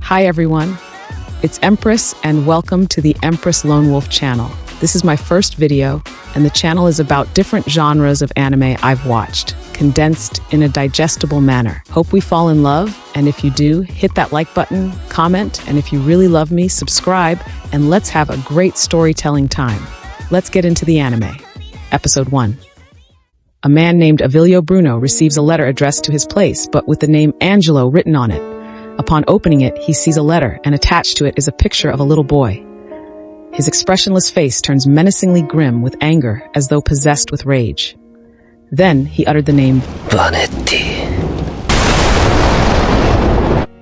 Hi everyone, it's Empress and welcome to the Empress Lone Wolf channel. This is my first video and the channel is about different genres of anime I've watched, condensed in a digestible manner. Hope we fall in love, and if you do, hit that like button, comment, and if you really love me, subscribe, and let's have a great storytelling time. Let's get into the anime. Episode 1. A man named Avilio Bruno receives a letter addressed to his place, but with the name Angelo written on it. Upon opening it, he sees a letter, and attached to it is a picture of a little boy. His expressionless face turns menacingly grim with anger, as though possessed with rage. Then he uttered the name Vanetti.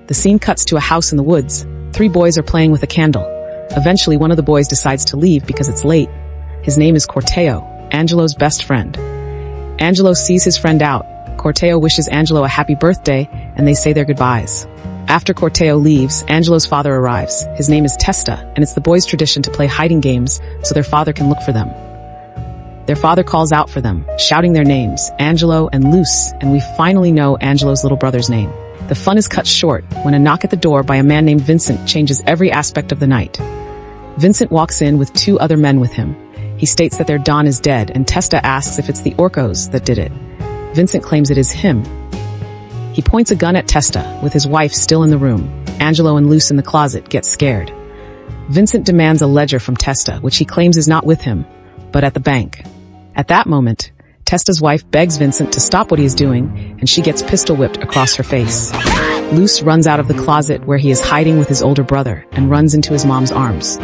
The scene cuts to a house in the woods. 3 boys are playing with a candle. Eventually, one of the boys decides to leave because it's late. His name is Corteo, Angelo's best friend. Angelo sees his friend out. Corteo wishes Angelo a happy birthday, and they say their goodbyes. After Corteo leaves, Angelo's father arrives. His name is Testa, and it's the boys' tradition to play hiding games so their father can look for them. Their father calls out for them, shouting their names, Angelo and Luz, and we finally know Angelo's little brother's name. The fun is cut short when a knock at the door by a man named Vincent changes every aspect of the night. Vincent walks in with 2 other men with him. He states that their Don is dead, and Testa asks if it's the Orcos that did it. Vincent claims it is him. He points a gun at Testa, with his wife still in the room. Angelo and Luz in the closet get scared. Vincent demands a ledger from Testa, which he claims is not with him, but at the bank. At that moment, Testa's wife begs Vincent to stop what he is doing, and she gets pistol whipped across her face. Luz runs out of the closet where he is hiding with his older brother, and runs into his mom's arms.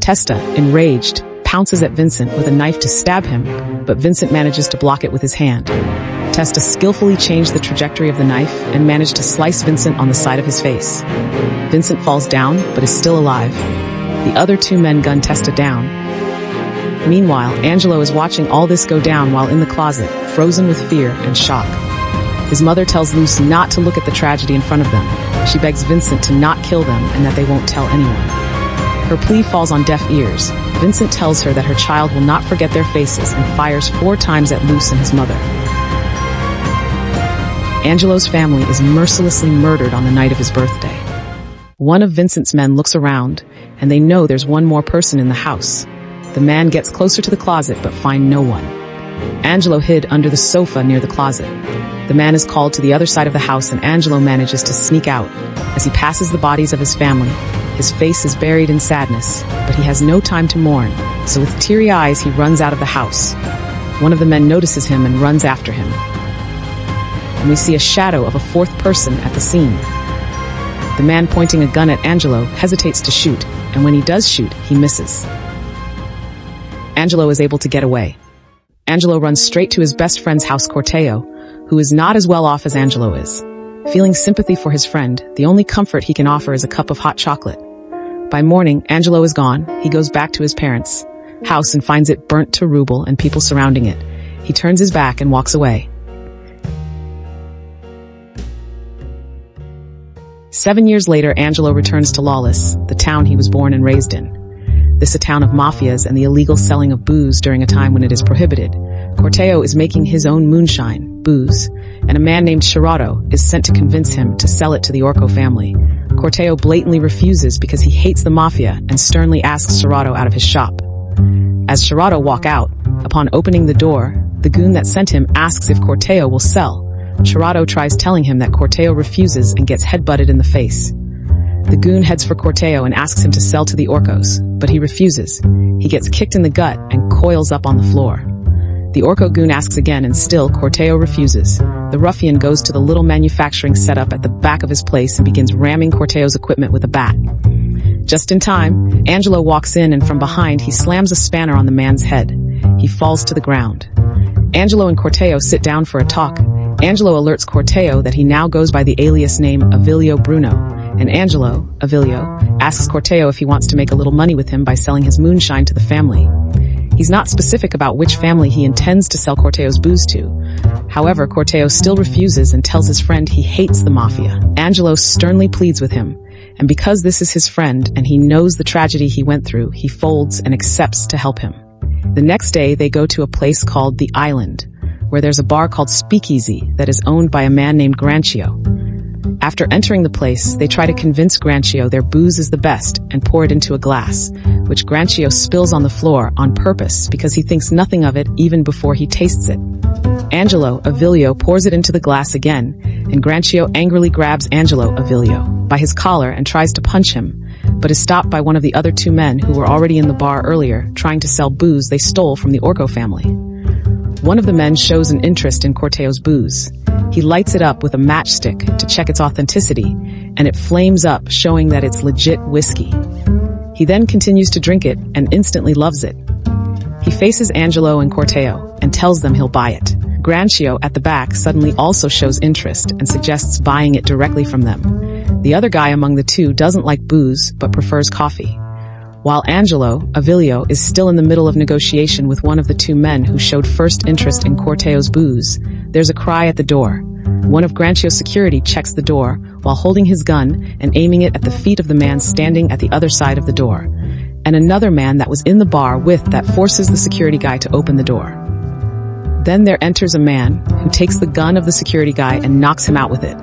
Testa, enraged, pounces at Vincent with a knife to stab him, but Vincent manages to block it with his hand. Testa skillfully changed the trajectory of the knife and managed to slice Vincent on the side of his face. Vincent falls down, but is still alive. The other 2 men gun Testa down. Meanwhile, Angelo is watching all this go down while in the closet, frozen with fear and shock. His mother tells Luz not to look at the tragedy in front of them. She begs Vincent to not kill them and that they won't tell anyone. Her plea falls on deaf ears. Vincent tells her that her child will not forget their faces and fires 4 times at Luz and his mother. Angelo's family is mercilessly murdered on the night of his birthday. One of Vincent's men looks around, and they know there's one more person in the house. The man gets closer to the closet but finds no one. Angelo hid under the sofa near the closet. The man is called to the other side of the house and Angelo manages to sneak out. As he passes the bodies of his family, his face is buried in sadness, but he has no time to mourn, so with teary eyes he runs out of the house. One of the men notices him and runs after him. And we see a shadow of a 4th person at the scene. The man pointing a gun at Angelo hesitates to shoot, and when he does shoot, he misses. Angelo is able to get away. Angelo runs straight to his best friend's house, Corteo, who is not as well off as Angelo is. Feeling sympathy for his friend, the only comfort he can offer is a cup of hot chocolate. By morning, Angelo is gone. He goes back to his parents' house and finds it burnt to rubble and people surrounding it. He turns his back and walks away. 7 years later, Angelo returns to Lawless, the town he was born and raised in. This is a town of mafias and the illegal selling of booze during a time when it is prohibited. Corteo is making his own moonshine, booze, and a man named Shirato is sent to convince him to sell it to the Orco family. Corteo blatantly refuses because he hates the mafia and sternly asks Shirato out of his shop. As Shirato walks out, upon opening the door, the goon that sent him asks if Corteo will sell. Shirato tries telling him that Corteo refuses and gets headbutted in the face. The goon heads for Corteo and asks him to sell to the Orcos, but he refuses. He gets kicked in the gut and coils up on the floor. The Orco goon asks again and still Corteo refuses. The ruffian goes to the little manufacturing setup at the back of his place and begins ramming Corteo's equipment with a bat. Just in time, Angelo walks in and from behind he slams a spanner on the man's head. He falls to the ground. Angelo and Corteo sit down for a talk. Angelo alerts Corteo that he now goes by the alias name Avilio Bruno, and Angelo, Avilio, asks Corteo if he wants to make a little money with him by selling his moonshine to the family. He's not specific about which family he intends to sell Corteo's booze to. However, Corteo still refuses and tells his friend he hates the mafia. Angelo sternly pleads with him, and because this is his friend and he knows the tragedy he went through, he folds and accepts to help him. The next day, they go to a place called the Island, where there's a bar called Speakeasy that is owned by a man named Grancio. After entering the place, they try to convince Grancio their booze is the best and pour it into a glass, which Grancio spills on the floor on purpose because he thinks nothing of it even before he tastes it. Angelo Avilio pours it into the glass again, and Grancio angrily grabs Angelo Avilio by his collar and tries to punch him, but is stopped by one of the other two men who were already in the bar earlier trying to sell booze they stole from the Orco family. One of the men shows an interest in Corteo's booze. He lights it up with a matchstick to check its authenticity, and it flames up, showing that it's legit whiskey. He then continues to drink it and instantly loves it. He faces Angelo and Corteo and tells them he'll buy it. Grancio at the back suddenly also shows interest and suggests buying it directly from them. The other guy among the two doesn't like booze but prefers coffee. While Angelo Avilio is still in the middle of negotiation with one of the two men who showed first interest in Corteo's booze, there's a cry at the door. One of Grancio's security checks the door while holding his gun and aiming it at the feet of the man standing at the other side of the door, and another man that was in the bar with that forces the security guy to open the door. Then there enters a man who takes the gun of the security guy and knocks him out with it.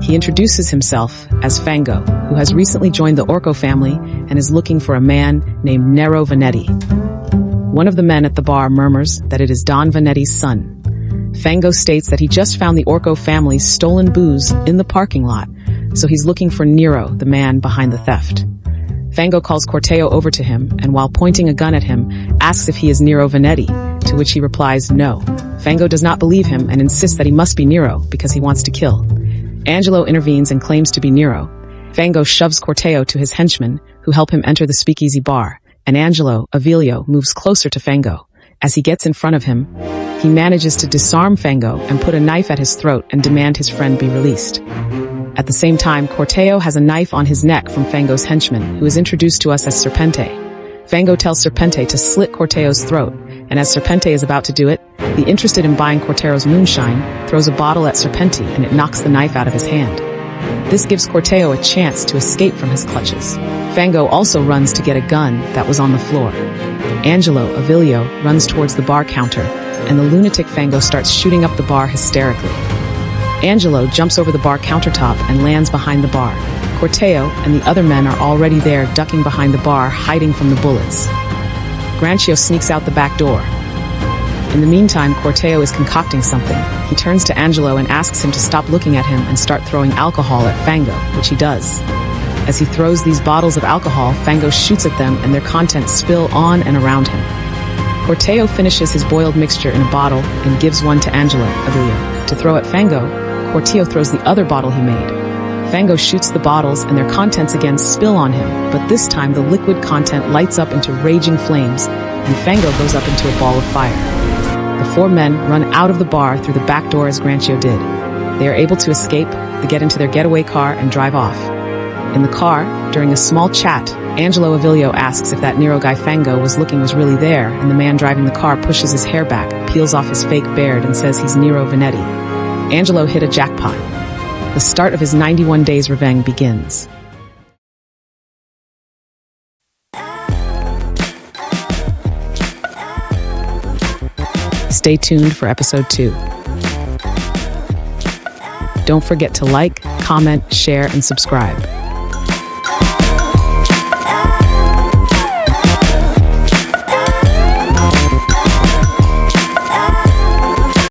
He introduces himself as Fango, who has recently joined the Orco family and is looking for a man named Nero Vanetti. One of the men at the bar murmurs that it is Don Vanetti's son. Fango states that he just found the Orco family's stolen booze in the parking lot, so he's looking for Nero, the man behind the theft. Fango calls Corteo over to him, and while pointing a gun at him, asks if he is Nero Vanetti, to which he replies no. Fango does not believe him and insists that he must be Nero because he wants to kill. Angelo intervenes and claims to be Nero. Fango shoves Corteo to his henchmen, who help him enter the speakeasy bar, and Angelo Avilio moves closer to Fango. As he gets in front of him, he manages to disarm Fango and put a knife at his throat and demand his friend be released. At the same time, Corteo has a knife on his neck from Fango's henchman, who is introduced to us as Serpente. Fango tells Serpente to slit Corteo's throat, and as Serpente is about to do it, the interested in buying Corteo's moonshine throws a bottle at Serpente and it knocks the knife out of his hand. This gives Corteo a chance to escape from his clutches. Fango also runs to get a gun that was on the floor. Angelo Avilio runs towards the bar counter, and the lunatic Fango starts shooting up the bar hysterically. Angelo jumps over the bar countertop and lands behind the bar. Corteo and the other men are already there, ducking behind the bar, hiding from the bullets. Grancio sneaks out the back door. In the meantime, Corteo is concocting something. He turns to Angelo and asks him to stop looking at him and start throwing alcohol at Fango, which he does. As he throws these bottles of alcohol, Fango shoots at them and their contents spill on and around him. Corteo finishes his boiled mixture in a bottle and gives one to Angelo Avilio. To throw at Fango, Corteo throws the other bottle he made. Fango shoots the bottles and their contents again spill on him, but this time the liquid content lights up into raging flames and Fango goes up into a ball of fire. The four men run out of the bar through the back door as Grancio did. They are able to escape, they get into their getaway car and drive off. In the car, during a small chat, Angelo Avilio asks if that Nero guy Fango was really there, and the man driving the car pushes his hair back, peels off his fake beard and says he's Nero Vanetti. Angelo hit a jackpot. The start of his 91 days revenge begins. Stay tuned for episode 2. Don't forget to like, comment, share, and subscribe.